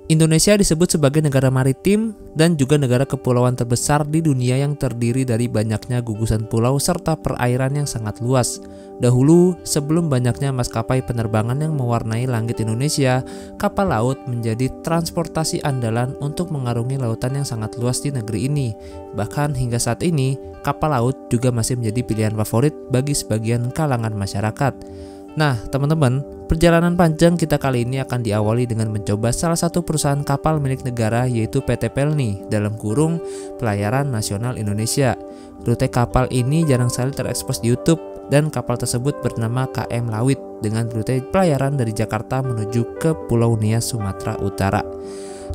Indonesia disebut sebagai negara maritim dan juga negara kepulauan terbesar di dunia yang terdiri dari banyaknya gugusan pulau serta perairan yang sangat luas. Dahulu, sebelum banyaknya maskapai penerbangan yang mewarnai langit Indonesia, kapal laut menjadi transportasi andalan untuk mengarungi lautan yang sangat luas di negeri ini. Bahkan hingga saat ini, kapal laut juga masih menjadi pilihan favorit bagi sebagian kalangan masyarakat. Nah, teman-teman, perjalanan panjang kita kali ini akan diawali dengan mencoba salah satu perusahaan kapal milik negara, yaitu PT Pelni (Pelayaran Nasional Indonesia). Rute kapal ini jarang sekali terekspos di YouTube dan kapal tersebut bernama KM Lawit dengan rute pelayaran dari Jakarta menuju ke Pulau Nias, Sumatera Utara.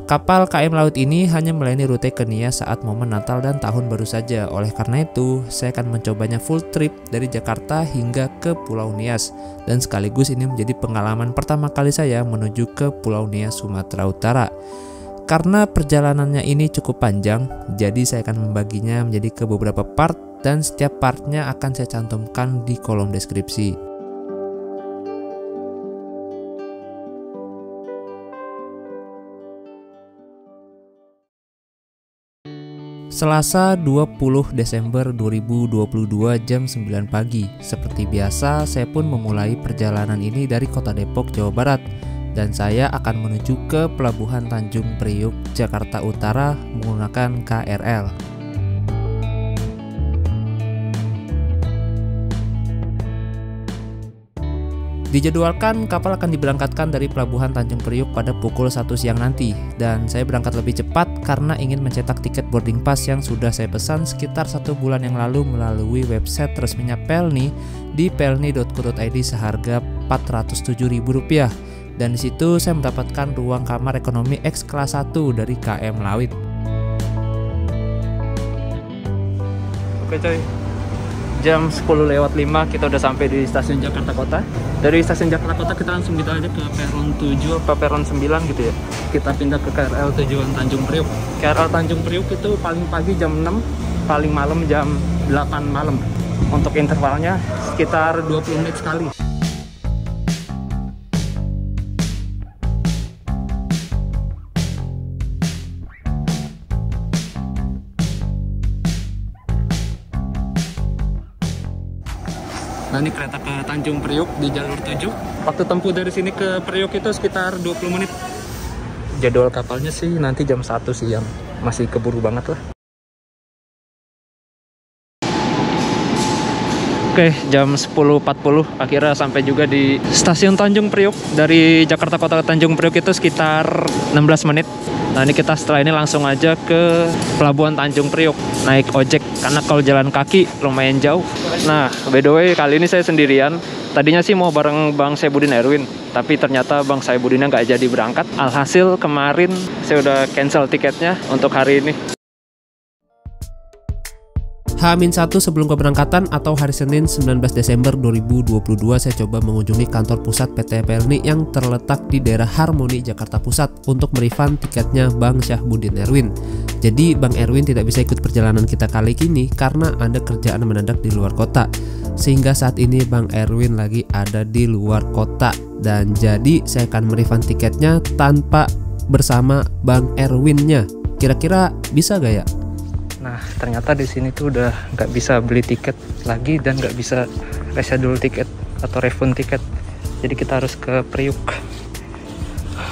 Kapal KM Laut ini hanya melayani rute ke Nias saat momen Natal dan Tahun Baru saja. Oleh karena itu, saya akan mencobanya full trip dari Jakarta hingga ke Pulau Nias. Dan sekaligus ini menjadi pengalaman pertama kali saya menuju ke Pulau Nias, Sumatera Utara. Karena perjalanannya ini cukup panjang, jadi saya akan membaginya menjadi ke beberapa part dan setiap partnya akan saya cantumkan di kolom deskripsi. Selasa 20 Desember 2022 jam 9 pagi. Seperti biasa, saya pun memulai perjalanan ini dari kota Depok, Jawa Barat. Dan saya akan menuju ke Pelabuhan Tanjung Priuk, Jakarta Utara menggunakan KRL. Dijadwalkan kapal akan diberangkatkan dari Pelabuhan Tanjung Priuk pada pukul 1 siang nanti, dan saya berangkat lebih cepat karena ingin mencetak tiket boarding pass yang sudah saya pesan sekitar 1 bulan yang lalu melalui website resminya Pelni di pelni.co.id seharga Rp407.000, dan di situ saya mendapatkan ruang kamar ekonomi X kelas 1 dari KM Lawit. Oke coy, jam 10:05 kita udah sampai di stasiun Jakarta Kota. Dari stasiun Jakarta Kota kita langsung gitu aja ke peron 7 atau peron 9 gitu ya. Kita pindah ke KRL tujuan Tanjung Priuk. KRL Tanjung Priuk itu paling pagi jam 6, paling malam jam 8 malam. Untuk intervalnya sekitar 20 menit sekali. Nah, ini kereta ke Tanjung Priuk di jalur 7. Waktu tempuh dari sini ke Priuk itu sekitar 20 menit. Jadwal kapalnya sih nanti jam 1 siang. Masih keburu banget lah. Oke, jam 10.40 akhirnya sampai juga di stasiun Tanjung Priuk. Dari Jakarta Kota ke Tanjung Priuk itu sekitar 16 menit. Nah, ini kita setelah ini langsung aja ke Pelabuhan Tanjung Priuk, naik ojek karena kalau jalan kaki lumayan jauh. Nah, by the way kali ini saya sendirian. Tadinya sih mau bareng Bang Saibudin Erwin, tapi ternyata Bang Saibudinnya nggak jadi berangkat. Alhasil kemarin saya udah cancel tiketnya untuk hari ini. H-1 sebelum keberangkatan atau hari Senin 19 Desember 2022 saya coba mengunjungi kantor pusat PT Pelni yang terletak di daerah Harmoni, Jakarta Pusat untuk merefund tiketnya Bang Syahbudin Erwin. Jadi Bang Erwin tidak bisa ikut perjalanan kita kali ini karena ada kerjaan mendadak di luar kota. Sehingga saat ini Bang Erwin lagi ada di luar kota dan jadi saya akan merefund tiketnya tanpa bersama Bang Erwinnya. Kira-kira bisa gak ya? Nah, ternyata di sini tuh udah nggak bisa beli tiket lagi dan nggak bisa reschedule tiket atau refund tiket. Jadi kita harus ke Priuk.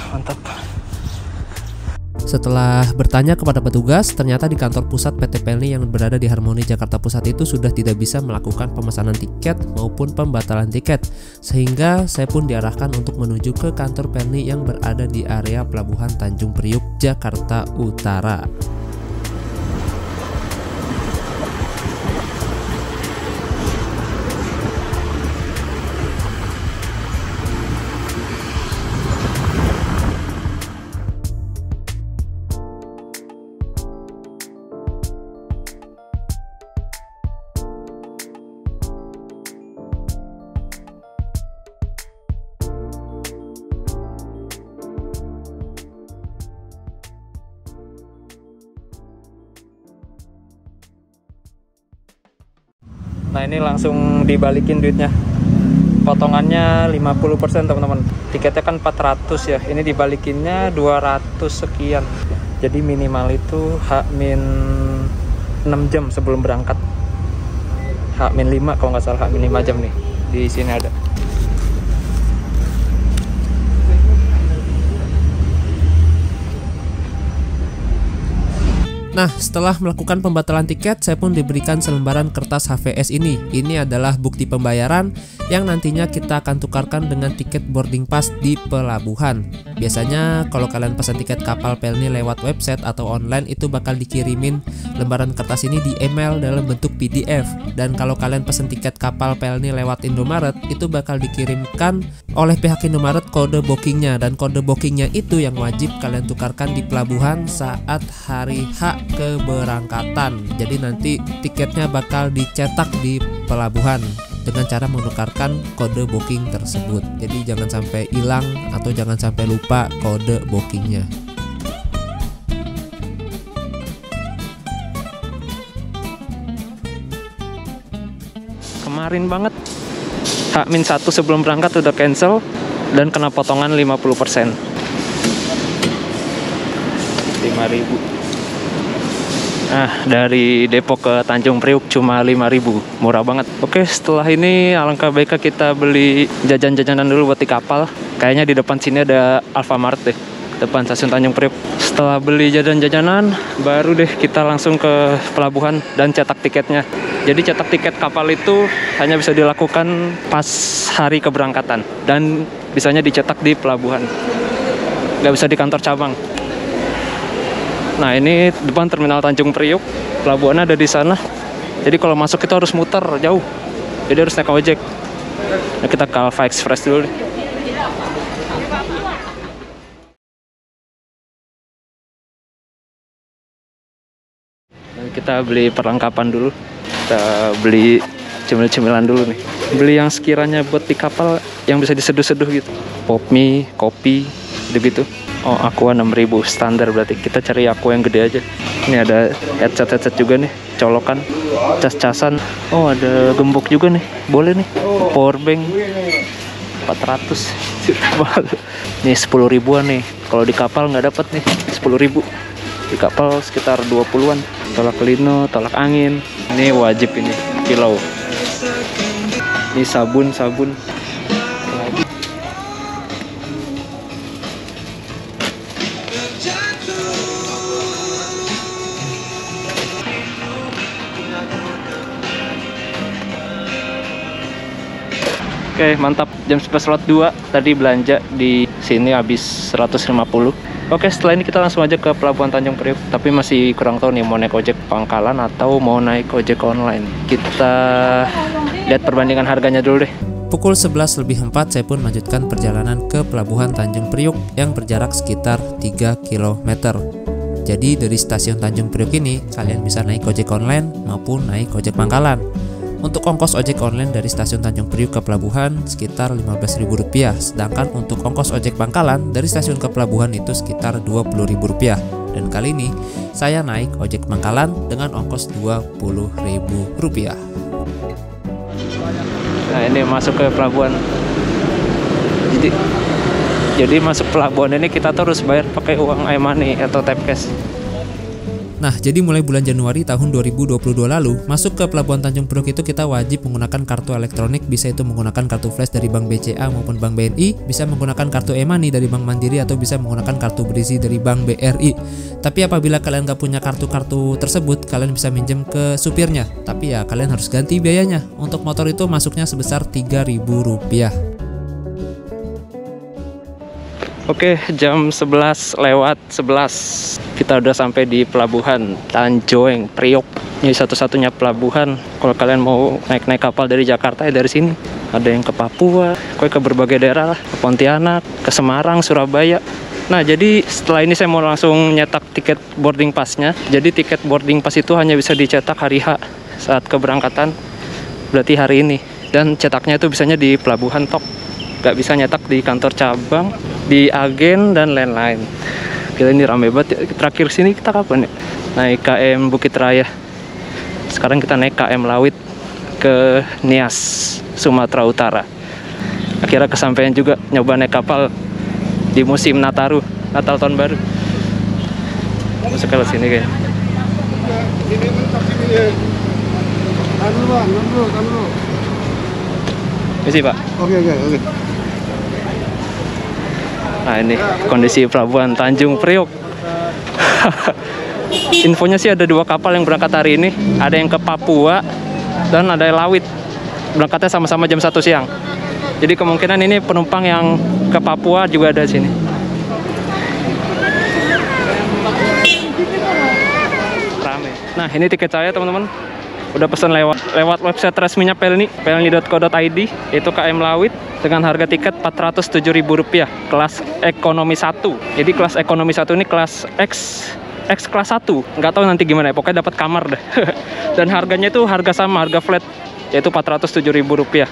Mantap. Setelah bertanya kepada petugas, ternyata di kantor pusat PT Pelni yang berada di Harmoni, Jakarta Pusat itu sudah tidak bisa melakukan pemesanan tiket maupun pembatalan tiket. Sehingga saya pun diarahkan untuk menuju ke kantor Pelni yang berada di area Pelabuhan Tanjung Priuk, Jakarta Utara. Nah, ini langsung dibalikin duitnya. potongannya 50% teman-teman. Tiketnya kan 400 ya, ini dibalikinnya 200 sekian. Jadi minimal itu H-6 jam sebelum berangkat. H-5 kalau nggak salah, H-5 jam nih. Di sini ada. Nah, setelah melakukan pembatalan tiket, saya pun diberikan selembaran kertas HVS ini. Ini adalah bukti pembayaran yang nantinya kita akan tukarkan dengan tiket boarding pass di pelabuhan. Biasanya kalau kalian pesan tiket kapal Pelni lewat website atau online, itu bakal dikirimin lembaran kertas ini di email dalam bentuk PDF. Dan kalau kalian pesan tiket kapal Pelni lewat Indomaret, itu bakal dikirimkan oleh pihak Indomaret kode bookingnya. Dan kode bookingnya itu yang wajib kalian tukarkan di pelabuhan saat hari H keberangkatan. Jadi nanti tiketnya bakal dicetak di pelabuhan dengan cara menukarkan kode booking tersebut. Jadi jangan sampai hilang atau jangan sampai lupa kode bookingnya. Kemarin banget H-1 sebelum berangkat udah cancel dan kena potongan 50%. 5.000. Nah, dari Depok ke Tanjung Priuk cuma 5.000, murah banget. Oke, setelah ini alangkah baiknya kita beli jajan-jajanan dulu buat di kapal. Kayaknya di depan sini ada Alfamart deh, depan stasiun Tanjung Priuk. Setelah beli jajan-jajanan, baru deh kita langsung ke pelabuhan dan cetak tiketnya. Jadi cetak tiket kapal itu hanya bisa dilakukan pas hari keberangkatan dan bisanya dicetak di pelabuhan, nggak bisa di kantor cabang. Nah, ini depan terminal Tanjung Priuk, pelabuhannya ada di sana. Jadi kalau masuk itu harus muter jauh, jadi harus naik ojek. Nah, kita ke Alfa Express dulu deh. Nah, kita beli perlengkapan dulu. Kita beli cemil-cemilan dulu nih. Beli yang sekiranya buat di kapal yang bisa diseduh-seduh gitu. Pop mie, kopi, gitu-gitu. Oh, Aqua 6.000 standar, berarti kita cari Aqua yang gede aja. Ini ada headset juga nih, colokan, cas-casan. Oh, ada gembok juga nih, boleh nih. Powerbank 400. Nih 10 ribuan nih. Kalau di kapal nggak dapat nih 10 ribu. Di kapal sekitar 20-an. Tolak lino, tolak angin. Ini wajib ini, pillow. Ini sabun. Oke, mantap. Jam 11.02 tadi belanja di sini habis 150. Oke, setelah ini kita langsung aja ke Pelabuhan Tanjung Priuk. Tapi masih kurang tahu nih mau naik ojek pangkalan atau mau naik ojek online. Kita lihat perbandingan harganya dulu deh. Pukul 11:04 saya pun melanjutkan perjalanan ke Pelabuhan Tanjung Priuk yang berjarak sekitar 3 km. Jadi dari stasiun Tanjung Priuk ini kalian bisa naik ojek online maupun naik ojek pangkalan. Untuk ongkos ojek online dari stasiun Tanjung Priuk ke pelabuhan sekitar Rp15.000, sedangkan untuk ongkos ojek pangkalan dari stasiun ke pelabuhan itu sekitar Rp20.000. Dan kali ini saya naik ojek pangkalan dengan ongkos Rp20.000. Nah, ini masuk ke pelabuhan. Jadi masuk pelabuhan ini kita tuh harus bayar pakai uang e-money atau tap cash. Nah, jadi mulai bulan Januari tahun 2022 lalu, masuk ke Pelabuhan Tanjung Priok itu kita wajib menggunakan kartu elektronik, bisa itu menggunakan kartu flash dari Bank BCA maupun Bank BNI, bisa menggunakan kartu e-money dari Bank Mandiri atau bisa menggunakan kartu berisi dari Bank BRI. Tapi apabila kalian gak punya kartu-kartu tersebut, kalian bisa minjem ke supirnya. Tapi ya kalian harus ganti biayanya. Untuk motor itu masuknya sebesar Rp3.000. Oke, jam 11:11 kita udah sampai di Pelabuhan Tanjung Priok. Ini satu-satunya pelabuhan kalau kalian mau naik kapal dari Jakarta ya dari sini. Ada yang ke Papua, ke berbagai daerah, ke Pontianak, ke Semarang, Surabaya. Nah, jadi setelah ini saya mau langsung nyetak tiket boarding passnya. Jadi tiket boarding pass itu hanya bisa dicetak hari H saat keberangkatan, berarti hari ini. Dan cetaknya itu bisanya di pelabuhan tok, gak bisa nyetak di kantor cabang, di agen dan lain-lain. Kita ini rame banget ya. Terakhir sini kita kapan ya? Naik KM Bukit Raya. Sekarang kita naik KM Lawit ke Nias, Sumatera Utara. Akhirnya kesampaian juga nyoba naik kapal di musim Nataru, Natal tahun baru. Masuk ke sini kayaknya. Misi Pak. Oke. Nah ini kondisi pelabuhan Tanjung Priok. Infonya sih ada 2 kapal yang berangkat hari ini. Ada yang ke Papua dan ada yang Lawit. Berangkatnya sama-sama jam 1 siang. Jadi kemungkinan ini penumpang yang ke Papua juga ada di sini. Rame. Nah ini tiket saya teman-teman. Udah pesan lewat website resminya Pelni, pelni.co.id, itu KM Lawit dengan harga tiket Rp407.000, kelas ekonomi 1. Jadi kelas ekonomi 1 ini kelas X kelas 1. Nggak tahu nanti gimana ya, pokoknya dapat kamar deh. Dan harganya itu harga sama, harga flat, yaitu Rp407.000.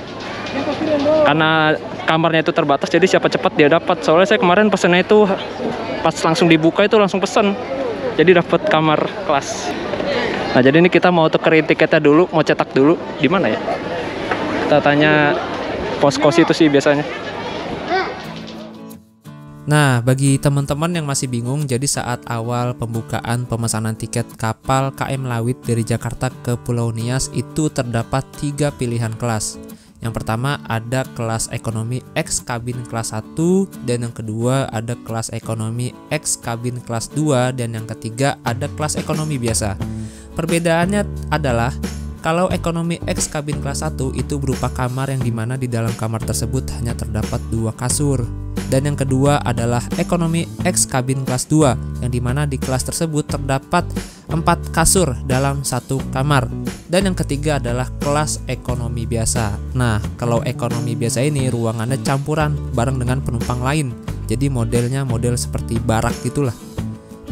Karena kamarnya itu terbatas, jadi siapa cepat dia dapat. Soalnya saya kemarin pesannya itu pas langsung dibuka itu langsung pesen, jadi dapat kamar kelas. Nah jadi ini kita mau tukerin tiketnya dulu, mau cetak dulu. Di mana ya? Kita tanya pos-kos itu sih biasanya. Nah, bagi teman-teman yang masih bingung, jadi saat awal pembukaan pemesanan tiket kapal KM Lawit dari Jakarta ke Pulau Nias itu terdapat 3 pilihan kelas. Yang pertama ada kelas ekonomi X kabin kelas 1, dan yang kedua ada kelas ekonomi X kabin kelas 2, dan yang ketiga ada kelas ekonomi biasa. Perbedaannya adalah kalau ekonomi X kabin kelas 1 itu berupa kamar yang dimana di dalam kamar tersebut hanya terdapat 2 kasur. Dan yang kedua adalah ekonomi X kabin kelas 2 yang dimana di kelas tersebut terdapat 4 kasur dalam 1 kamar. Dan yang ketiga adalah kelas ekonomi biasa. Nah, kalau ekonomi biasa ini ruangannya campuran bareng dengan penumpang lain. Jadi modelnya model seperti barak gitulah.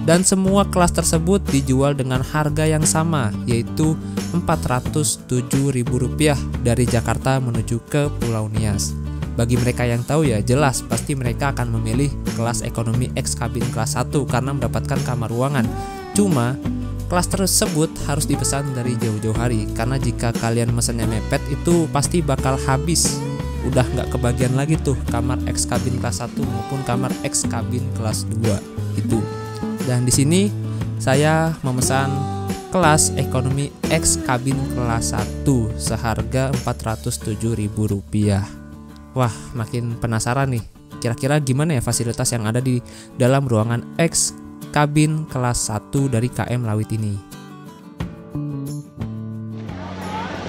Dan semua kelas tersebut dijual dengan harga yang sama, yaitu Rp407.000 dari Jakarta menuju ke Pulau Nias. Bagi mereka yang tahu ya jelas pasti mereka akan memilih kelas ekonomi X kabin kelas 1 karena mendapatkan kamar ruangan. Cuma kelas tersebut harus dipesan dari jauh-jauh hari, karena jika kalian mesennya mepet itu pasti bakal habis. Udah nggak kebagian lagi tuh kamar X kabin kelas 1 maupun kamar X kabin kelas 2 gitu. Dan di sini saya memesan kelas ekonomi X kabin kelas 1 seharga Rp407.000. Wah, makin penasaran nih. Kira-kira gimana ya fasilitas yang ada di dalam ruangan X kabin kelas 1 dari KM Lawit ini?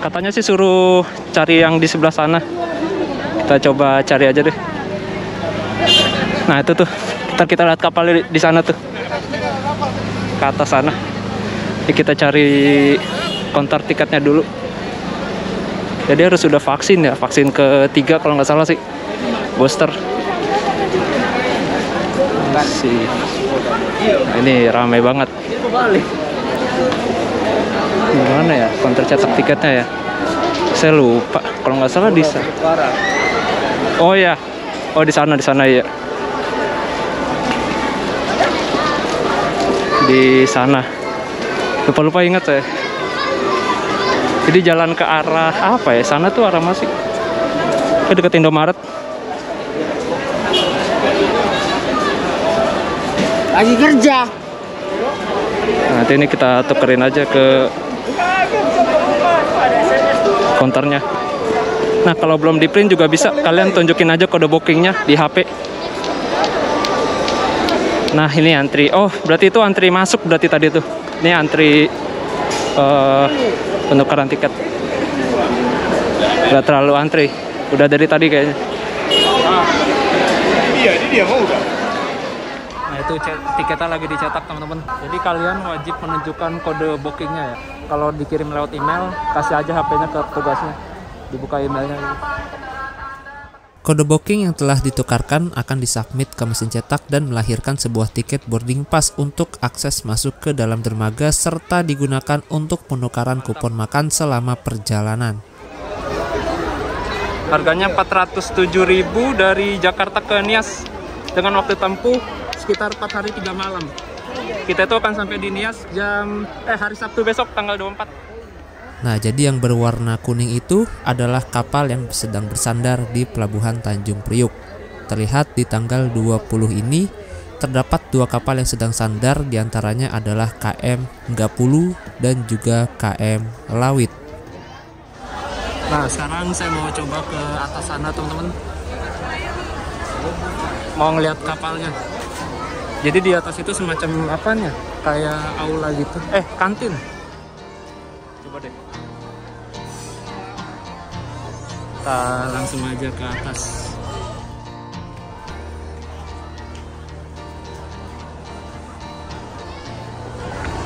Katanya sih suruh cari yang di sebelah sana. Kita coba cari aja deh. Nah itu tuh, ntar kita lihat kapalnya di sana tuh, ke atas sana. Ini kita cari konter tiketnya dulu. Jadi harus sudah vaksin ya, vaksin ketiga kalau nggak salah sih, booster. Nah, ini ramai banget. Gimana ya konter cetak tiketnya ya? Saya lupa, kalau nggak salah di sana. Oh ya, oh di sana ya. Di sana. Lupa ingat saya. Jadi jalan ke arah apa ya? Sana tuh arah masih ke dekat Indomaret. Lagi kerja. Nanti ini kita tukerin aja ke konternya. Nah kalau belum di print juga bisa, kalian tunjukin aja kode bookingnya di HP. Nah ini antri. Oh berarti itu antri masuk berarti tadi tuh. Ini antri penukaran tiket. Gak terlalu antri. Udah dari tadi kayaknya. Ini dia mau udah. Nah itu tiketnya lagi dicetak teman-teman. Jadi kalian wajib menunjukkan kode bookingnya ya. Kalau dikirim lewat email, kasih aja HP-nya ke petugasnya. Dibuka emailnya. Kode booking yang telah ditukarkan akan disubmit ke mesin cetak dan melahirkan sebuah tiket boarding pass untuk akses masuk ke dalam dermaga serta digunakan untuk penukaran kupon makan selama perjalanan. Harganya Rp407.000 dari Jakarta ke Nias dengan waktu tempuh sekitar 4 hari 3 malam. Kita itu akan sampai di Nias hari Sabtu besok tanggal 24. Nah, jadi yang berwarna kuning itu adalah kapal yang sedang bersandar di Pelabuhan Tanjung Priuk. Terlihat di tanggal 20 ini terdapat 2 kapal yang sedang sandar, diantaranya adalah KM Gapulu dan juga KM Lawit. Nah, sekarang saya mau coba ke atas sana, teman-teman. Mau ngeliat kapalnya. Jadi di atas itu semacam apanya? Kayak aula gitu. Kantin. Coba deh. Kita langsung aja ke atas.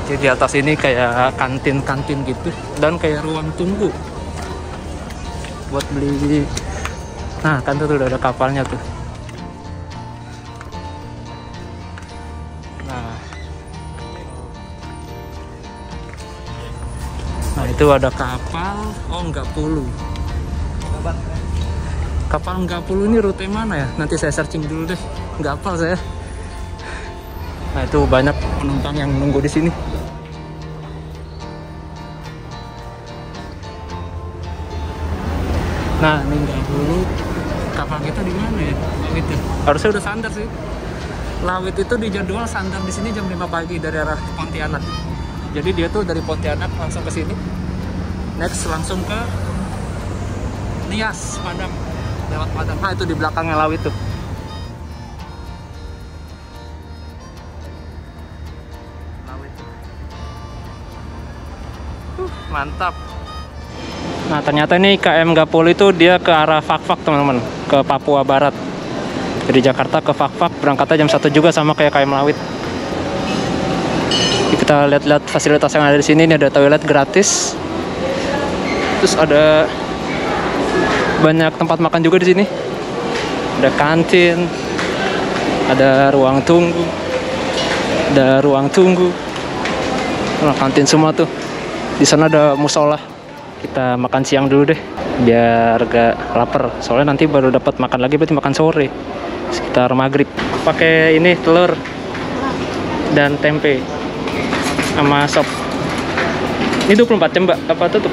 Jadi di atas ini kayak kantin-kantin gitu dan kayak ruang tunggu buat beli. Nah, kan tuh udah ada kapalnya tuh. Nah, itu ada kapal. Oh, Gapulu. Kapal Gapulu ini rute mana ya? Nanti saya searching dulu deh. Nggak hafal saya. Nah, itu banyak penumpang yang nunggu di sini. Nah, ini Gapulu. Kapal kita di mana ya? Lawit ya? Harusnya udah sandar sih. Lawit itu dijadwal sandar di sini jam 5 pagi dari arah Pontianak. Jadi dia tuh dari Pontianak langsung ke sini. Next langsung ke Nias, Padang. Lewat Padang. Nah, itu di belakangnya Lawit tuh. Lawit. Mantap. Nah, ternyata ini KM Gapulu itu dia ke arah Fak-Fak, teman-teman, ke Papua Barat. Dari Jakarta ke Fak-Fak berangkatnya jam 1 juga sama kayak KM Lawit. Kita lihat-lihat fasilitas yang ada di sini. Ini ada toilet gratis. Terus ada banyak tempat makan juga di sini. Ada kantin, ada ruang tunggu, Nah, kantin semua tuh. Di sana ada musola. Kita makan siang dulu deh, biar gak lapar. Soalnya nanti baru dapat makan lagi, berarti makan sore sekitar maghrib. Pakai ini telur dan tempe sama sop. Ini 24 jam, Mbak? Apa tutup?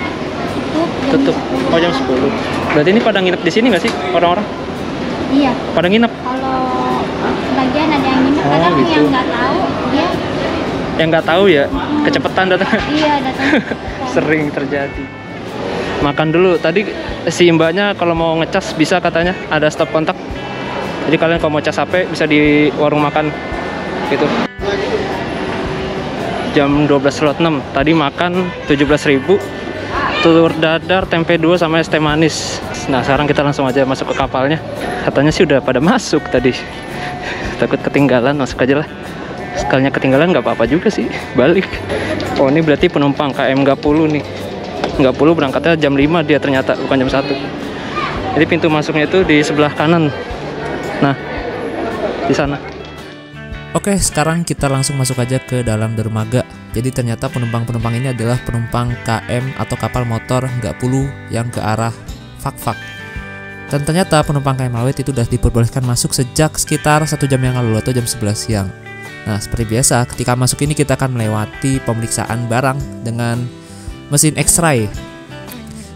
Tutup. Oh, jam 10. Berarti ini pada nginep di sini nggak sih orang-orang? Iya. Pada nginep? Kalau sebagian ada yang nginep, kadang gitu. yang nggak tahu dia. Yang nggak tahu ya, kecepatan datang. Iya, datang. Sering terjadi. Makan dulu. Tadi si mbaknya kalau mau ngecas bisa katanya, ada stop kontak. Jadi kalian kalau mau cas HP bisa di warung makan gitu. Jam 12.06. Tadi makan 17.000. Telur dadar, tempe 2 sama es teh manis. Nah, sekarang kita langsung aja masuk ke kapalnya. Katanya sih udah pada masuk tadi. Takut ketinggalan, masuk aja lah. Sekalinya ketinggalan nggak apa-apa juga sih, balik. Oh, ini berarti penumpang KM Gapulu nih. Gapulu berangkatnya jam 5 dia ternyata, bukan jam 1. Jadi pintu masuknya itu di sebelah kanan. Nah, di sana. Oke, sekarang kita langsung masuk aja ke dalam dermaga. Jadi ternyata penumpang-penumpang ini adalah penumpang KM atau kapal motor Gapulu yang ke arah Fak-Fak. Dan ternyata penumpang KM Lawit itu sudah diperbolehkan masuk sejak sekitar 1 jam yang lalu atau jam 11 siang. Nah, seperti biasa ketika masuk ini kita akan melewati pemeriksaan barang dengan mesin X-ray.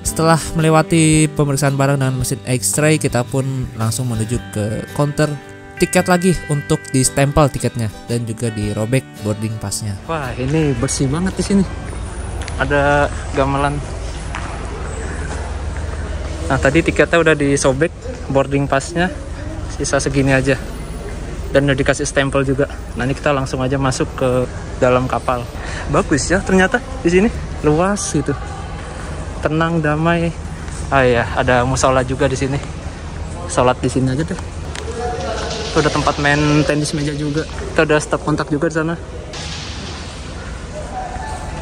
Setelah melewati pemeriksaan barang dengan mesin X-ray, kita pun langsung menuju ke counter tiket lagi untuk di-stempel tiketnya dan juga dirobek boarding passnya. Wah, ini bersih banget di sini. Ada gamelan. Nah, tadi tiketnya udah disobek, boarding passnya sisa segini aja. Dan udah dikasih stempel juga. Nah, ini kita langsung aja masuk ke dalam kapal. Bagus ya ternyata di sini, luas gitu. Tenang, damai. Ah ya, ada musola juga di sini. Sholat di sini aja deh. Itu ada tempat main tenis meja juga. Itu ada stop kontak juga di sana.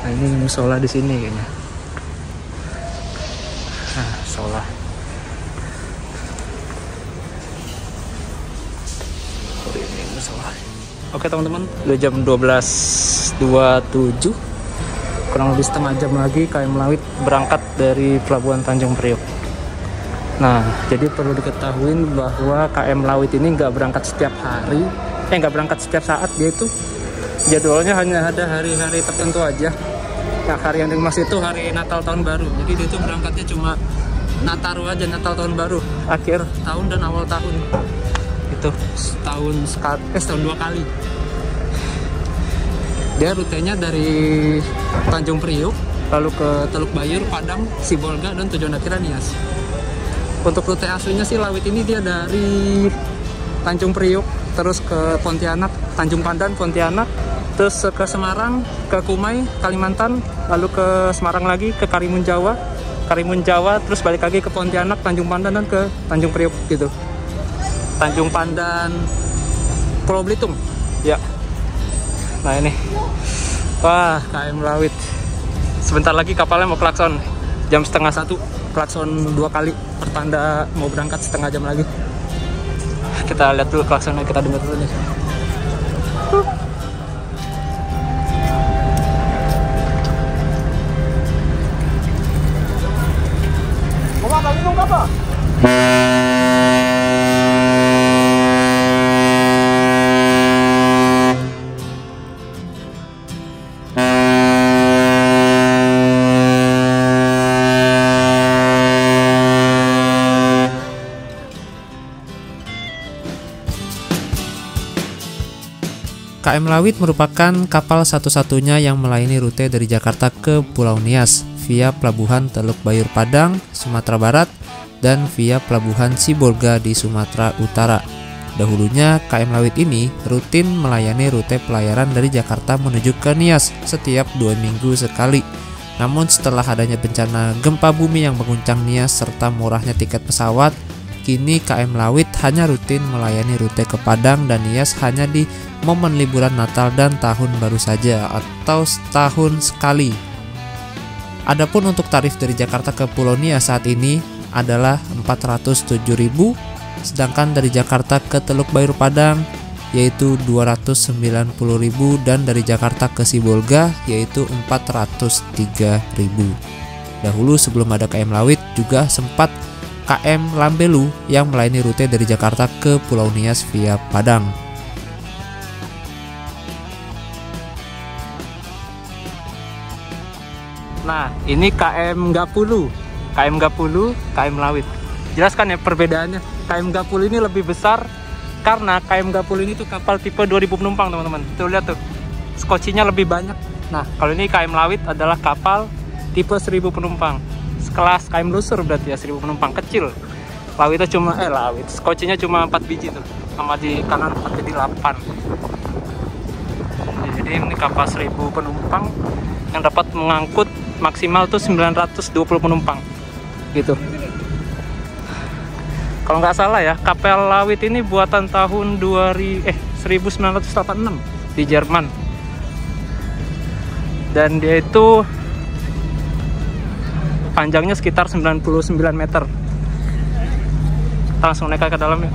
Nah, ini musola di sini kayaknya. Nah, musola. Ini musola. Oke teman-teman, udah jam 12.27. Kurang lebih setengah jam lagi KM Lawit berangkat dari Pelabuhan Tanjung Priok. Nah, jadi perlu diketahui bahwa KM Lawit ini nggak berangkat setiap hari, nggak berangkat setiap saat. Dia itu jadwalnya hanya ada hari-hari tertentu aja. Nah, hari yang dimaksud itu hari Natal tahun baru. Jadi dia itu berangkatnya cuma Nataru aja, Natal tahun baru, akhir tahun dan awal tahun. Itu setahun 2 kali. Dia rutenya dari Tanjung Priuk, lalu ke Teluk Bayur, Padang, Sibolga, dan tujuan akhirnya Nias. Untuk rute aslinya sih Lawit ini dia dari Tanjung Priuk, terus ke Pontianak, Tanjung Pandan, Pontianak, terus ke Semarang, ke Kumai, Kalimantan, lalu ke Semarang lagi, ke Karimun Jawa, terus balik lagi ke Pontianak, Tanjung Pandan, dan ke Tanjung Priuk gitu. Tanjung Pandan, Pulau Belitung, ya. Nah ini, wah KM Lawit. Sebentar lagi kapalnya mau klakson, jam 12:30, klakson 2 kali, pertanda mau berangkat setengah jam lagi. Kita lihat dulu klaksonnya, kita dengar dulu nih. Bapak, minum apa? KM Lawit merupakan kapal satu-satunya yang melayani rute dari Jakarta ke Pulau Nias via Pelabuhan Teluk Bayur Padang, Sumatera Barat, dan via Pelabuhan Sibolga di Sumatera Utara. Dahulunya KM Lawit ini rutin melayani rute pelayaran dari Jakarta menuju ke Nias setiap 2 minggu sekali. Namun setelah adanya bencana gempa bumi yang mengguncang Nias serta murahnya tiket pesawat, kini KM Lawit hanya rutin melayani rute ke Padang dan Nias hanya di momen liburan Natal dan Tahun Baru saja atau setahun sekali. Adapun untuk tarif dari Jakarta ke Pulau Nias saat ini adalah 407.000, sedangkan dari Jakarta ke Teluk Bayur Padang yaitu 290.000 dan dari Jakarta ke Sibolga yaitu 403.000. Dahulu sebelum ada KM Lawit juga sempat KM Lambelu yang melayani rute dari Jakarta ke Pulau Nias via Padang. Nah, ini KM Gapulu, KM Lawit. Jelaskan ya perbedaannya. KM Gapulu ini lebih besar karena KM Gapulu ini tuh kapal tipe 2000 penumpang, teman-teman. Tuh lihat tuh, skocinya lebih banyak. Nah, kalau ini KM Lawit adalah kapal tipe 1000 penumpang. Sekelas KM Lusur berarti ya, 1000 penumpang, kecil. Lawitnya cuma skocinya cuma 4 biji tuh, sama di kanan 4 jadi 8. Jadi ini kapal 1000 penumpang yang dapat mengangkut maksimal tuh 920 penumpang gitu. Kalau nggak salah ya, kapal Lawit ini buatan tahun 1986 di Jerman, dan dia itu panjangnya sekitar 99 meter. Kita langsung naik ke dalam ya.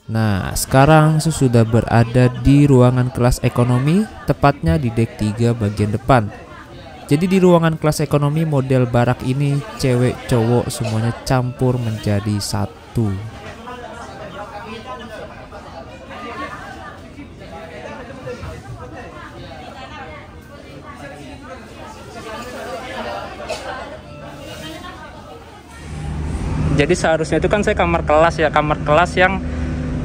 Nah, sekarang sudah berada di ruangan kelas ekonomi, tepatnya di dek 3 bagian depan. Jadi di ruangan kelas ekonomi model barak ini, cewek cowok semuanya campur menjadi satu. Jadi seharusnya itu kan saya kamar kelas ya, kamar kelas yang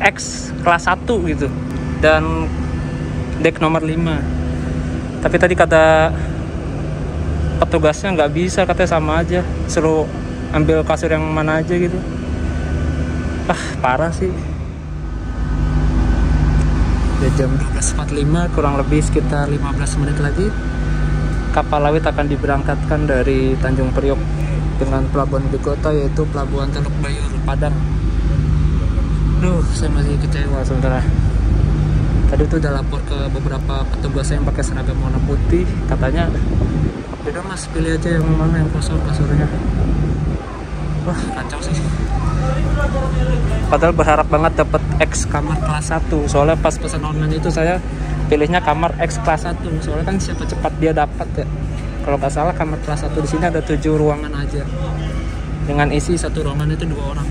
X kelas 1 gitu, dan dek nomor 5. Tapi tadi kata petugasnya nggak bisa, katanya sama aja, suruh ambil kasur yang mana aja gitu. Parah sih. Udah jam 12.45, kurang lebih sekitar 15 menit lagi kapal Lawit akan diberangkatkan dari Tanjung Priok dengan pelabuhan ibu kota, yaitu pelabuhan Teluk Bayur, Padang. Duh, saya masih kecewa sebenarnya. Tadi tuh udah lapor ke beberapa petugas yang pakai seragam warna putih, katanya udah mas, pilih aja yang mana yang kosong kasurnya. Wah, kacau sih. Padahal berharap banget dapat X kamar kelas 1. Soalnya pas pesan online itu saya pilihnya kamar X kelas 1. Soalnya kan siapa cepat dia dapat ya. Kalau nggak salah kamar kelas 1 di sini ada 7 ruangan aja. Dengan isi satu ruangan itu 2 orang.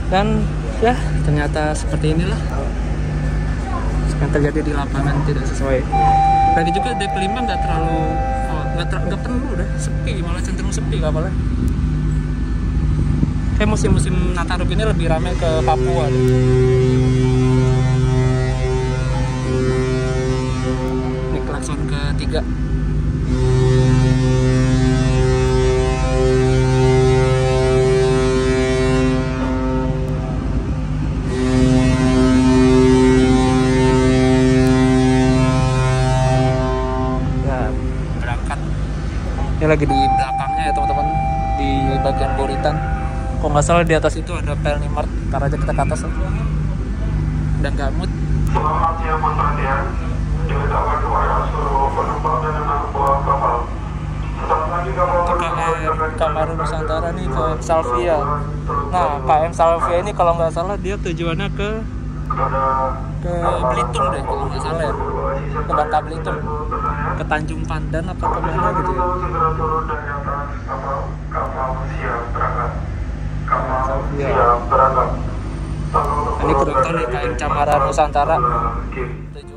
Dan ya ternyata seperti inilah yang terjadi di lapangan, tidak sesuai. Lagi juga deck 5 nggak terlalu nggak penuh, udah sepi, malah cenderung sepi kapalnya. Kayak musim-musim Nataru ini lebih ramai ke Papua deh. Ini klakson ketiga. Ya, berangkat. Ini lagi di belakangnya ya teman-teman, di bagian buritan. Kalau nggak salah di atas itu ada Pelni Mart. Ntar aja kita ke atas lah. Dan Gamut. Selamat siang mohon perhatian. Diberitahukan kepada seluruh penumpang dan anak buah kapal. Sesaat lagi kapal KM Nusantara nih ke Salvia. Nah, KM Salvia ini kalau nggak salah dia tujuannya ke Belitung deh, kalau nggak salah ya. Ke Bangka Belitung, ke Tanjung Pandan apa kemana gitu ya. segera turun dari atas kapal siap berangkat. Salvia. Siap berangkat. Ini kurang tahu nih KM Camara Nusantara.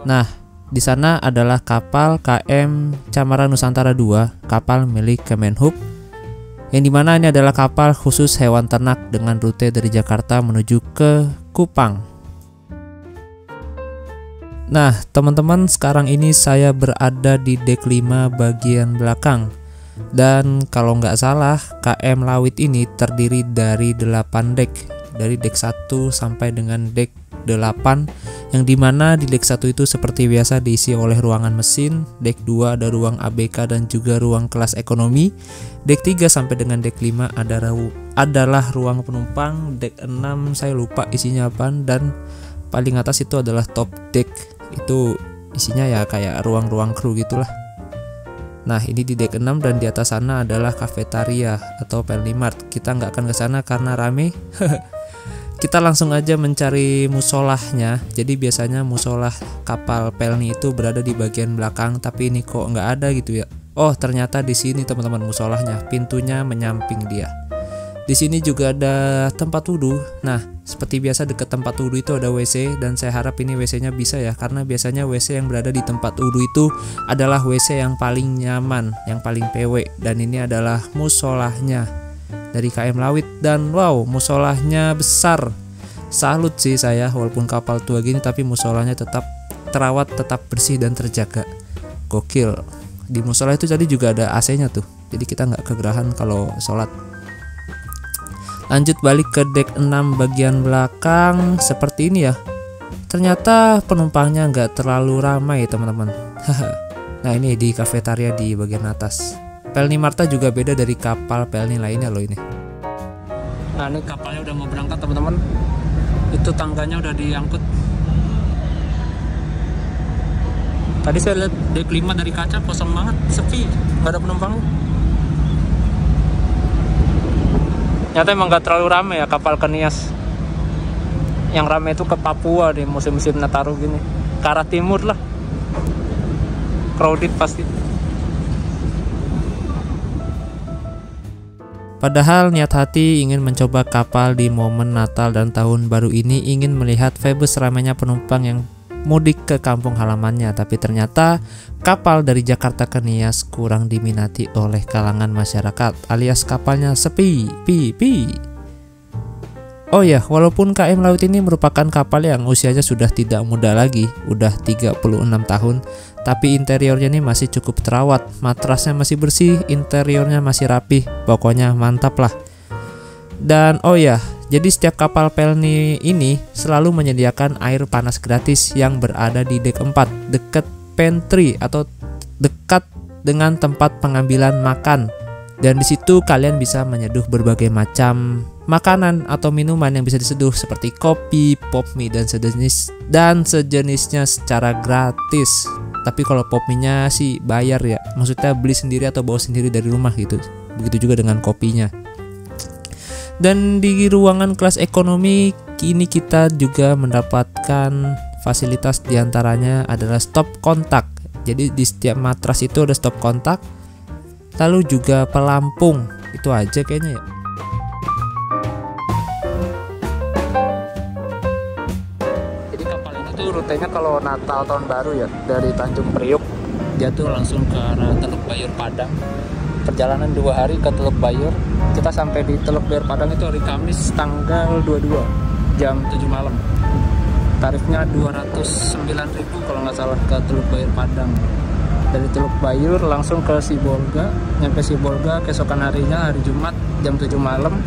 Nah, di sana adalah kapal KM Camara Nusantara 2, kapal milik Kemenhub, yang dimana ini adalah kapal khusus hewan ternak dengan rute dari Jakarta menuju ke Kupang. Nah, teman-teman, sekarang ini saya berada di dek 5 bagian belakang. Dan kalau nggak salah, KM Lawit ini terdiri dari 8 dek. Dari dek 1 sampai dengan dek 8, yang dimana di dek 1 itu seperti biasa diisi oleh ruangan mesin. Dek 2 ada ruang ABK dan juga ruang kelas ekonomi. Dek 3 sampai dengan dek 5 adalah ruang penumpang. Dek 6 saya lupa isinya apa, dan paling atas itu adalah top deck. Itu isinya ya kayak ruang-ruang kru gitulah. Nah, ini di dek 6, dan di atas sana adalah kafetaria atau Pelni Mart. Kita nggak akan ke sana karena rame. Kita langsung aja mencari musolahnya. Jadi biasanya musolah kapal Pelni itu berada di bagian belakang, tapi ini kok nggak ada gitu ya. Oh, ternyata di sini teman-teman musolahnya. Pintunya menyamping dia. Di sini juga ada tempat wudhu. Nah, seperti biasa dekat tempat wudhu itu ada WC, dan saya harap ini WC-nya bisa ya, karena biasanya WC yang berada di tempat wudhu itu adalah WC yang paling nyaman, yang paling PW. Dan ini adalah musolahnya dari KM Lawit, dan wow, musolahnya besar. Salut sih saya, walaupun kapal tua gini tapi musolahnya tetap terawat, tetap bersih dan terjaga. Gokil. Di musola itu tadi juga ada AC-nya tuh, jadi kita nggak kegerahan kalau sholat. Lanjut balik ke dek 6 bagian belakang. Seperti ini ya. Ternyata penumpangnya nggak terlalu ramai teman-teman. Nah, ini di kafetaria di bagian atas. Pelni Marta juga beda dari kapal Pelni lainnya loh ini. Nah, ini kapalnya udah mau berangkat teman-teman. Itu tangganya udah diangkut. Tadi saya lihat dek 5 dari kaca kosong banget, sepi, nggak ada penumpangnya. Nyata emang nggak terlalu ramai ya kapal ke Nias. Yang ramai itu ke Papua di musim-musim Nataru gini, ke arah timur lah. Crowded pasti. Padahal niat hati ingin mencoba kapal di momen Natal dan Tahun Baru ini, ingin melihat Febus ramainya penumpang yang mudik ke kampung halamannya, tapi ternyata kapal dari Jakarta ke Nias kurang diminati oleh kalangan masyarakat, alias kapalnya sepi. Oh ya, walaupun KM Laut ini merupakan kapal yang usianya sudah tidak muda lagi, udah 36 tahun, tapi interiornya ini masih cukup terawat, matrasnya masih bersih, interiornya masih rapih, pokoknya mantap lah. Dan oh ya, jadi setiap kapal Pelni ini selalu menyediakan air panas gratis yang berada di dek 4, dekat pantry atau dekat dengan tempat pengambilan makan. Dan di situ kalian bisa menyeduh berbagai macam makanan atau minuman yang bisa diseduh seperti kopi, pop mie dan sejenisnya secara gratis. Tapi kalau pop mie-nya sih bayar ya. Maksudnya beli sendiri atau bawa sendiri dari rumah gitu. Begitu juga dengan kopinya. Dan di ruangan kelas ekonomi kini kita juga mendapatkan fasilitas diantaranya adalah stop kontak. Jadi di setiap matras itu ada stop kontak. Lalu juga pelampung. Itu aja kayaknya ya. Jadi kapal ini tuh rutenya kalau Natal tahun baru ya, dari Tanjung Priuk dia tuh langsung ke arah Teluk Bayur Padang. Perjalanan 2 hari ke Teluk Bayur. Kita sampai di Teluk Bayur Padang itu hari Kamis tanggal 22 jam 7 malam. Tarifnya 209.000 kalau nggak salah ke Teluk Bayur Padang. Dari Teluk Bayur langsung ke Sibolga, nyampe Sibolga keesokan harinya hari Jumat jam 7 malam.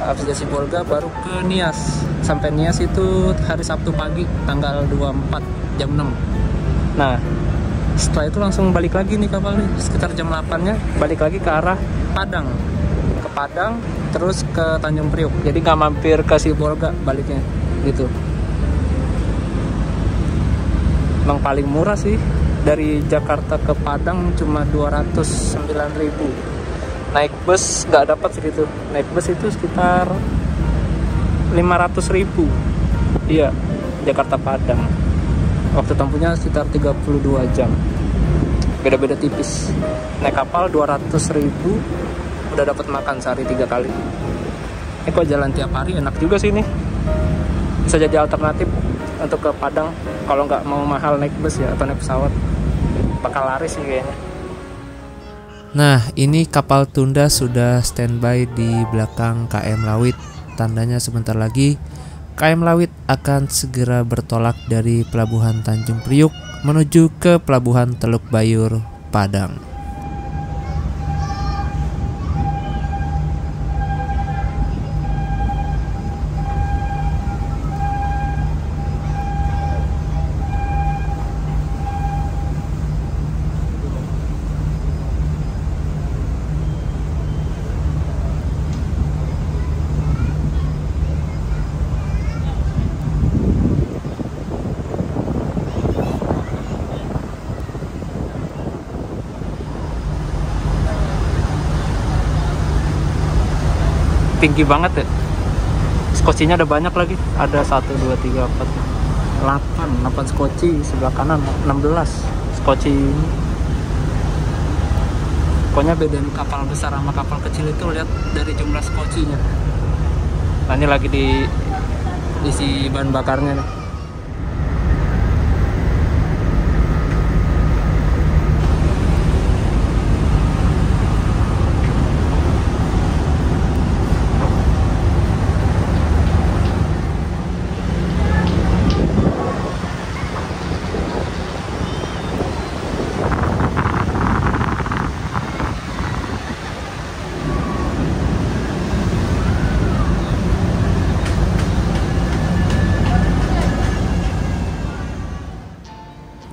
Habis dari Sibolga baru ke Nias. Sampai Nias itu hari Sabtu pagi tanggal 24 jam 6. Nah, setelah itu langsung balik lagi nih kapal nih, sekitar jam 8-nya balik lagi ke arah Padang. Ke Padang terus ke Tanjung Priuk. Jadi nggak mampir ke Sibolga baliknya gitu. Emang paling murah sih. Dari Jakarta ke Padang cuma 209.000. Naik bus nggak dapat segitu. Naik bus itu sekitar 500.000. Iya, Jakarta Padang. Waktu tempuhnya sekitar 32 jam. Beda-beda tipis. Naik kapal 200.000, udah dapat makan sehari 3 kali. Ini kok jalan tiap hari enak juga sih ini. Bisa jadi alternatif untuk ke Padang kalau nggak mau mahal naik bus ya atau naik pesawat. Bakal laris nih kayaknya. Nah, ini kapal Tunda sudah standby di belakang KM Lawit. Tandanya sebentar lagi KM Lawit akan segera bertolak dari Pelabuhan Tanjung Priuk menuju ke Pelabuhan Teluk Bayur Padang. Tinggi banget ya. Skocinya ada banyak lagi. Ada 1, 2, 3, 4, 8 skoci sebelah kanan, 16 skoci ini. Pokoknya bedain kapal besar sama kapal kecil itu lihat dari jumlah skocinya. Nah, ini lagi diisi bahan bakarnya nih.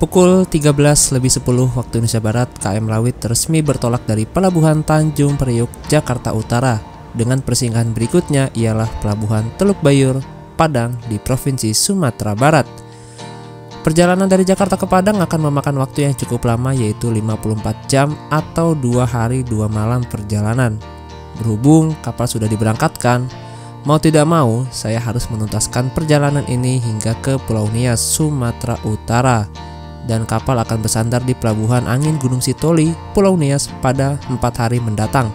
Pukul 13:10 waktu Indonesia Barat, KM Lawit resmi bertolak dari Pelabuhan Tanjung Priuk, Jakarta Utara. Dengan persinggahan berikutnya ialah Pelabuhan Teluk Bayur, Padang di Provinsi Sumatera Barat. Perjalanan dari Jakarta ke Padang akan memakan waktu yang cukup lama, yaitu 54 jam atau 2 hari 2 malam perjalanan. Berhubung kapal sudah diberangkatkan, mau tidak mau saya harus menuntaskan perjalanan ini hingga ke Pulau Nias, Sumatera Utara. Dan kapal akan bersandar di Pelabuhan Angin Gunung Sitoli, Pulau Nias pada 4 hari mendatang.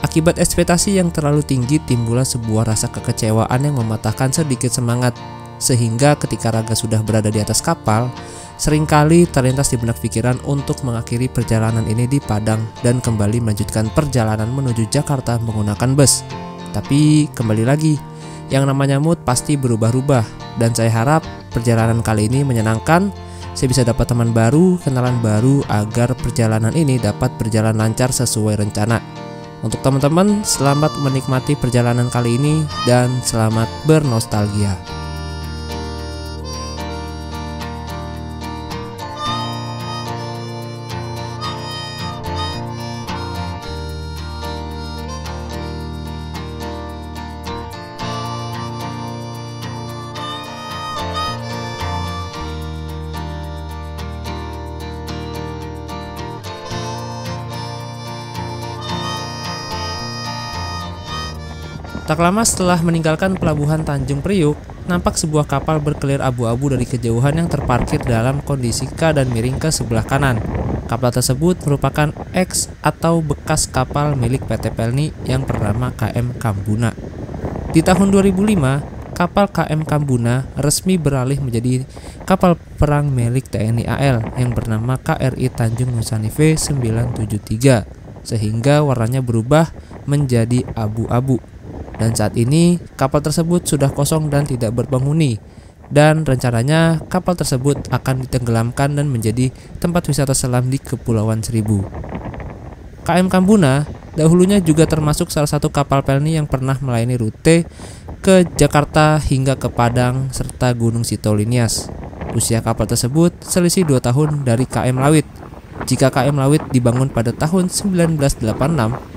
Akibat ekspektasi yang terlalu tinggi, timbullah sebuah rasa kekecewaan yang mematahkan sedikit semangat. Sehingga ketika Raga sudah berada di atas kapal, seringkali terlintas di benak pikiran untuk mengakhiri perjalanan ini di Padang dan kembali melanjutkan perjalanan menuju Jakarta menggunakan bus. Tapi kembali lagi, yang namanya mood pasti berubah-ubah. Dan saya harap perjalanan kali ini menyenangkan. Saya bisa dapat teman baru, kenalan baru agar perjalanan ini dapat berjalan lancar sesuai rencana. Untuk teman-teman, selamat menikmati perjalanan kali ini dan selamat bernostalgia. Tak lama setelah meninggalkan pelabuhan Tanjung Priuk, nampak sebuah kapal berkelir abu-abu dari kejauhan yang terparkir dalam kondisi keadaan miring ke sebelah kanan. Kapal tersebut merupakan eks atau bekas kapal milik PT Pelni yang bernama KM Kambuna. Di tahun 2005, kapal KM Kambuna resmi beralih menjadi kapal perang milik TNI AL yang bernama KRI Tanjung Nusanive 973, sehingga warnanya berubah menjadi abu-abu. Dan saat ini kapal tersebut sudah kosong dan tidak berpenghuni, dan rencananya kapal tersebut akan ditenggelamkan dan menjadi tempat wisata selam di Kepulauan Seribu. KM Kambuna dahulunya juga termasuk salah satu kapal Pelni yang pernah melayani rute ke Jakarta hingga ke Padang serta Gunung Sitolinias. Usia kapal tersebut selisih 2 tahun dari KM Lawit. Jika KM Lawit dibangun pada tahun 1986,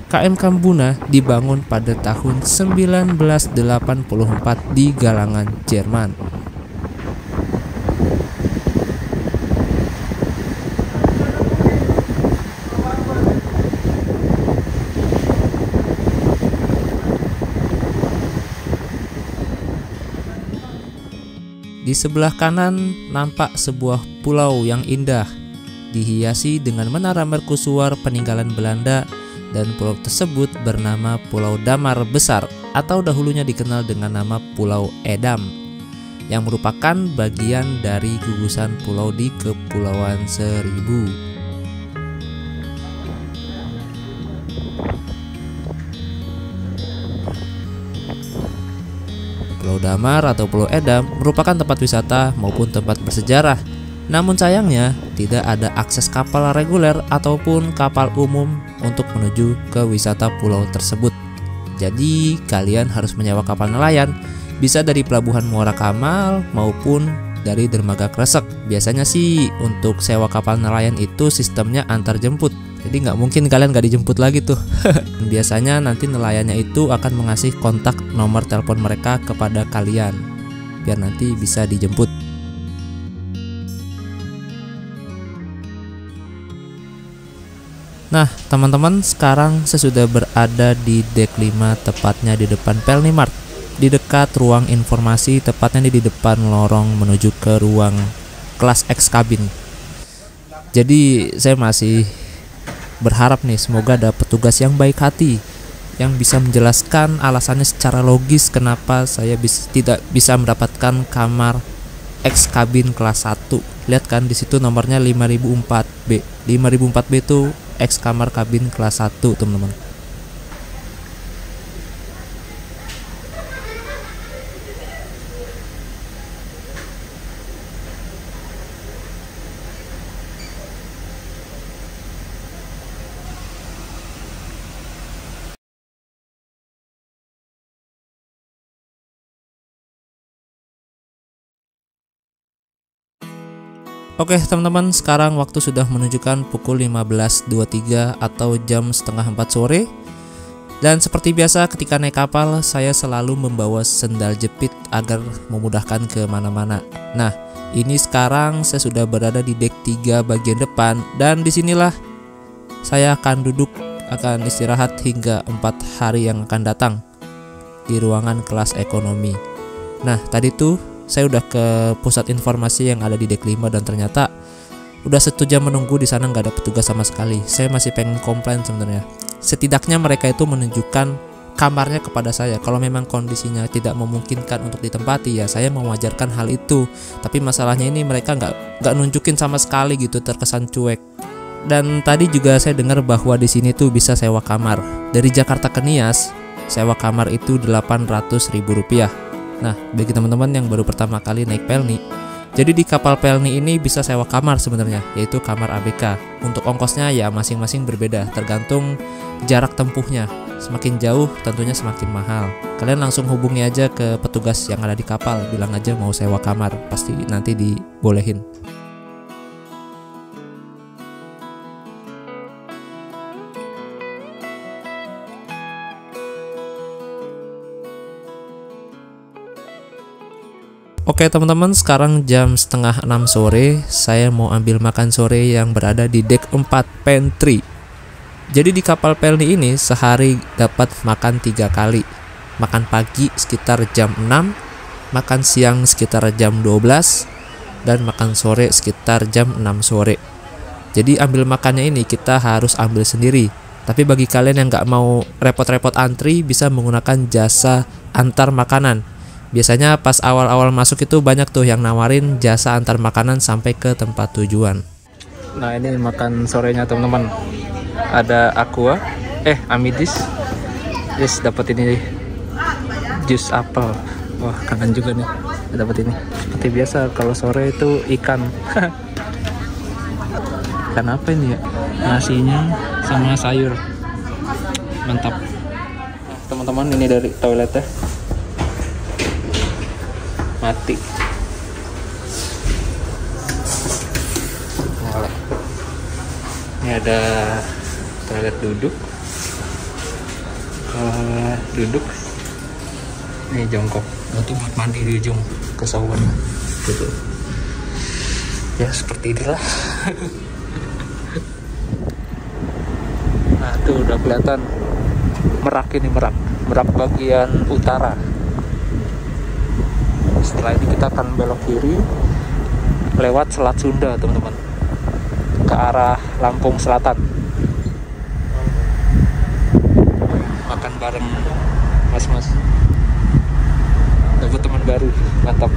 KM Kambuna dibangun pada tahun 1984 di Galangan, Jerman. Di sebelah kanan nampak sebuah pulau yang indah, dihiasi dengan menara mercusuar peninggalan Belanda, dan pulau tersebut bernama Pulau Damar Besar atau dahulunya dikenal dengan nama Pulau Edam, yang merupakan bagian dari gugusan pulau di Kepulauan Seribu. Pulau Damar atau Pulau Edam merupakan tempat wisata maupun tempat bersejarah. Namun sayangnya tidak ada akses kapal reguler ataupun kapal umum untuk menuju ke wisata pulau tersebut. Jadi kalian harus menyewa kapal nelayan, bisa dari Pelabuhan Muara Kamal maupun dari Dermaga Kresek. Biasanya sih untuk sewa kapal nelayan itu sistemnya antar jemput, jadi nggak mungkin kalian nggak dijemput lagi tuh. Biasanya nanti nelayannya itu akan mengasih kontak nomor telepon mereka kepada kalian biar nanti bisa dijemput. Nah teman-teman, sekarang saya sudah berada di dek 5, tepatnya di depan Pelni Mart, di dekat ruang informasi, tepatnya di depan lorong menuju ke ruang kelas X kabin. Jadi saya masih berharap nih semoga ada petugas yang baik hati yang bisa menjelaskan alasannya secara logis kenapa saya tidak bisa mendapatkan kamar X kabin kelas 1. Lihat kan di situ nomornya 5004B. 5004B itu X kamar kabin kelas 1, teman-teman. Oke teman-teman, sekarang waktu sudah menunjukkan pukul 15.23 atau jam setengah 4 sore. Dan seperti biasa ketika naik kapal, saya selalu membawa sendal jepit agar memudahkan kemana-mana. Nah, ini sekarang saya sudah berada di dek 3 bagian depan, dan disinilah saya akan duduk, akan istirahat hingga 4 hari yang akan datang di ruangan kelas ekonomi. Nah, tadi tuh saya udah ke pusat informasi yang ada di dek 5 dan ternyata udah 1 jam menunggu di sana nggak ada petugas sama sekali. Saya masih pengen komplain sebenarnya. Setidaknya mereka itu menunjukkan kamarnya kepada saya. Kalau memang kondisinya tidak memungkinkan untuk ditempati, ya saya mewajarkan hal itu. Tapi masalahnya ini mereka nggak nunjukin sama sekali gitu, terkesan cuek. Dan tadi juga saya dengar bahwa di sini tuh bisa sewa kamar. Dari Jakarta ke Nias, sewa kamar itu Rp800.000. Nah, bagi teman-teman yang baru pertama kali naik Pelni, jadi di kapal Pelni ini bisa sewa kamar sebenarnya, yaitu kamar ABK. Untuk ongkosnya ya masing-masing berbeda, tergantung jarak tempuhnya. Semakin jauh tentunya semakin mahal. Kalian langsung hubungi aja ke petugas yang ada di kapal, bilang aja mau sewa kamar, pasti nanti dibolehin. Oke teman-teman, sekarang jam setengah 6 sore, saya mau ambil makan sore yang berada di dek 4 pantry. Jadi di kapal Pelni ini sehari dapat makan 3 kali. makan pagi sekitar jam 6, makan siang sekitar jam 12, dan makan sore sekitar jam 6 sore. Jadi ambil makannya ini kita harus ambil sendiri. Tapi bagi kalian yang nggak mau repot-repot antri, bisa menggunakan jasa antar makanan. Biasanya pas awal-awal masuk itu banyak tuh yang nawarin jasa antar makanan sampai ke tempat tujuan. Nah ini makan sorenya teman-teman. Ada aqua, Amidis. Yes, dapat ini jus apel. Wah, kangen juga nih dapat ini. Seperti biasa kalau sore itu ikan. Ikan apa ini ya? Nasinya sama sayur. Mantap. Teman-teman, ini dari toiletnya. Mati. Ini ada toilet duduk. Duduk. Ini jongkok. Nanti buat mandi di ujung ke shower. Gitu. Ya seperti inilah. Nah tuh udah kelihatan Merak ini, Merak bagian utara. Setelah ini kita akan belok kiri lewat Selat Sunda teman-teman, ke arah Lampung Selatan. Makan bareng mas-mas, dapat teman baru, mantap.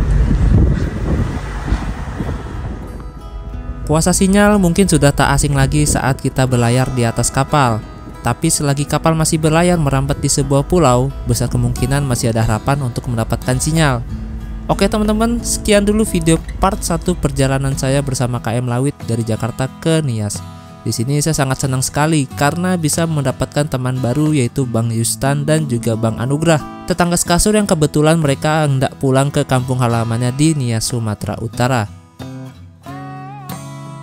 Puasa sinyal mungkin sudah tak asing lagi saat kita berlayar di atas kapal. Tapi selagi kapal masih berlayar merambat di sebuah pulau, besar kemungkinan masih ada harapan untuk mendapatkan sinyal. Oke teman-teman, sekian dulu video part 1 perjalanan saya bersama KM Lawit dari Jakarta ke Nias. Di sini saya sangat senang sekali karena bisa mendapatkan teman baru yaitu Bang Yustan dan juga Bang Anugrah, tetangga sekasur yang kebetulan mereka hendak pulang ke kampung halamannya di Nias, Sumatera Utara.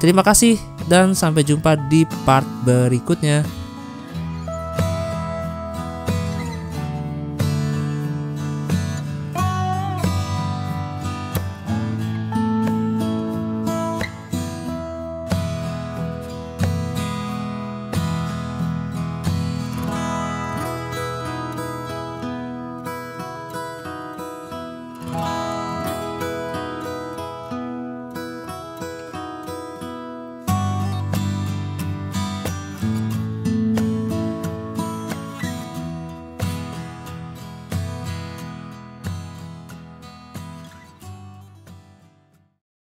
Terima kasih dan sampai jumpa di part berikutnya.